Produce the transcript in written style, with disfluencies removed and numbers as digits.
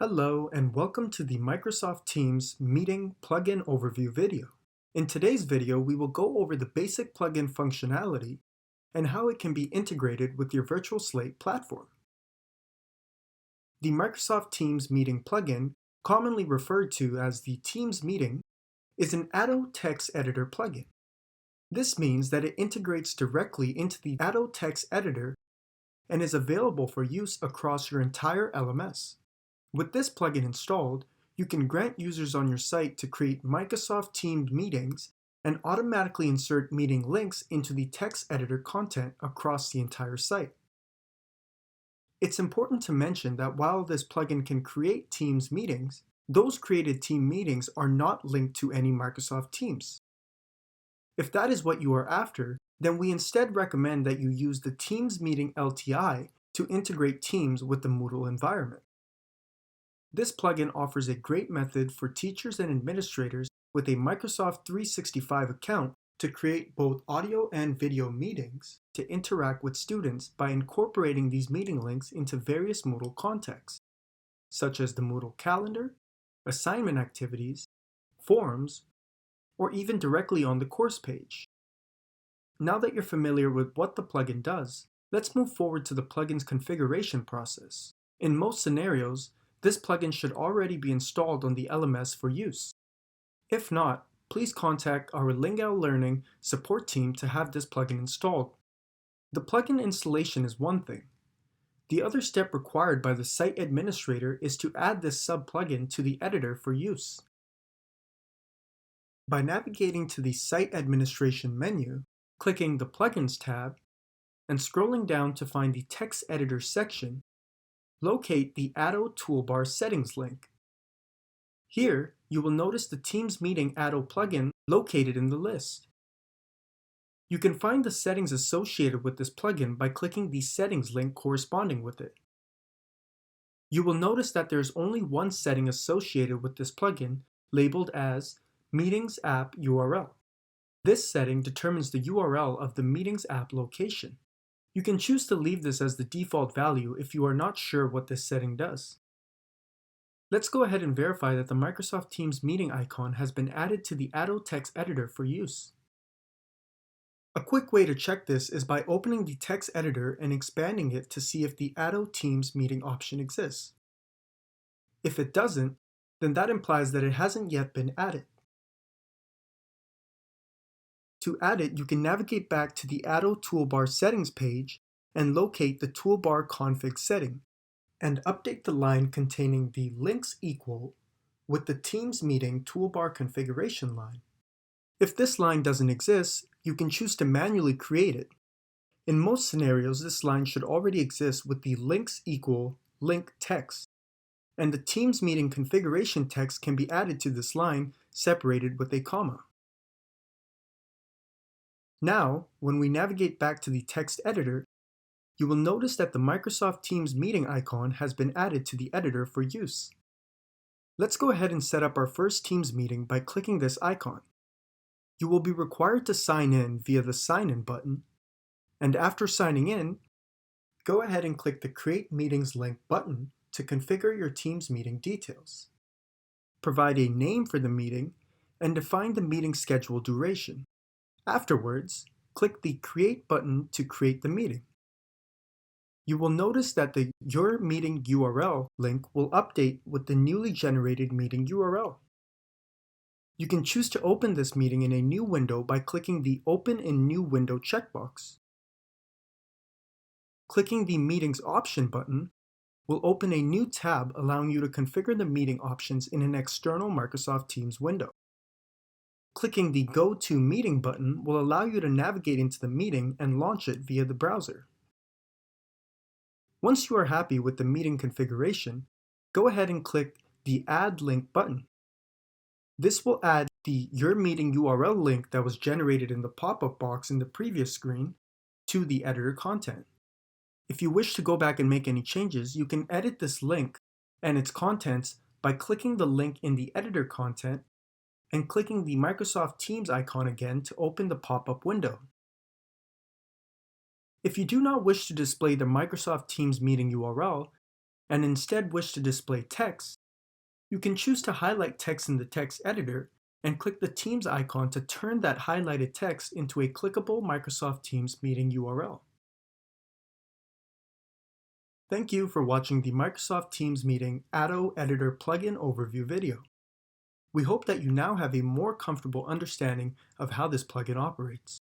Hello and welcome to the Microsoft Teams Meeting Plugin Overview video. In today's video, we will go over the basic plugin functionality and how it can be integrated with your Virtual Slate platform. The Microsoft Teams Meeting plugin, commonly referred to as the Teams Meeting, is an Atto text editor plugin. This means that it integrates directly into the Atto text editor and is available for use across your entire LMS. With this plugin installed, you can grant users on your site to create Microsoft Teams meetings and automatically insert meeting links into the text editor content across the entire site. It's important to mention that while this plugin can create Teams meetings, those created team meetings are not linked to any Microsoft Teams. If that is what you are after, then we instead recommend that you use the Teams Meeting LTI to integrate Teams with the Moodle environment. This plugin offers a great method for teachers and administrators with a Microsoft 365 account to create both audio and video meetings to interact with students by incorporating these meeting links into various Moodle contexts, such as the Moodle calendar, assignment activities, forums, or even directly on the course page. Now that you're familiar with what the plugin does, let's move forward to the plugin's configuration process. In most scenarios, this plugin should already be installed on the LMS for use. If not, please contact our Lingao Learning support team to have this plugin installed. The plugin installation is one thing. The other step required by the site administrator is to add this sub-plugin to the editor for use. By navigating to the Site Administration menu, clicking the Plugins tab, and scrolling down to find the Text Editor section, locate the Atto Toolbar Settings link. Here, you will notice the Teams Meeting Atto plugin located in the list. You can find the settings associated with this plugin by clicking the Settings link corresponding with it. You will notice that there is only one setting associated with this plugin, labeled as Meetings App URL. This setting determines the URL of the Meetings app location. You can choose to leave this as the default value if you are not sure what this setting does. Let's go ahead and verify that the Microsoft Teams meeting icon has been added to the Atto text editor for use. A quick way to check this is by opening the text editor and expanding it to see if the Atto Teams meeting option exists. If it doesn't, then that implies that it hasn't yet been added. To add it, you can navigate back to the Atto Toolbar Settings page and locate the Toolbar Config setting, and update the line containing the links equal with the Teams Meeting Toolbar Configuration line. If this line doesn't exist, you can choose to manually create it. In most scenarios, this line should already exist with the links equal link text, and the Teams Meeting configuration text can be added to this line separated with a comma. Now, when we navigate back to the text editor, you will notice that the Microsoft Teams meeting icon has been added to the editor for use. Let's go ahead and set up our first Teams meeting by clicking this icon. You will be required to sign in via the Sign In button, and after signing in, go ahead and click the Create Meetings link button to configure your Teams meeting details. Provide a name for the meeting and define the meeting schedule duration. Afterwards, click the Create button to create the meeting. You will notice that the Your Meeting URL link will update with the newly generated meeting URL. You can choose to open this meeting in a new window by clicking the Open in New Window checkbox. Clicking the Meetings Option button will open a new tab allowing you to configure the meeting options in an external Microsoft Teams window. Clicking the Go to Meeting button will allow you to navigate into the meeting and launch it via the browser. Once you are happy with the meeting configuration, go ahead and click the Add Link button. This will add the Your Meeting URL link that was generated in the pop-up box in the previous screen to the editor content. If you wish to go back and make any changes, you can edit this link and its contents by clicking the link in the editor content and clicking the Microsoft Teams icon again to open the pop-up window. If you do not wish to display the Microsoft Teams meeting URL, and instead wish to display text, you can choose to highlight text in the text editor and click the Teams icon to turn that highlighted text into a clickable Microsoft Teams meeting URL. Thank you for watching the Microsoft Teams Meeting Atto Editor plugin overview video. We hope that you now have a more comfortable understanding of how this plugin operates.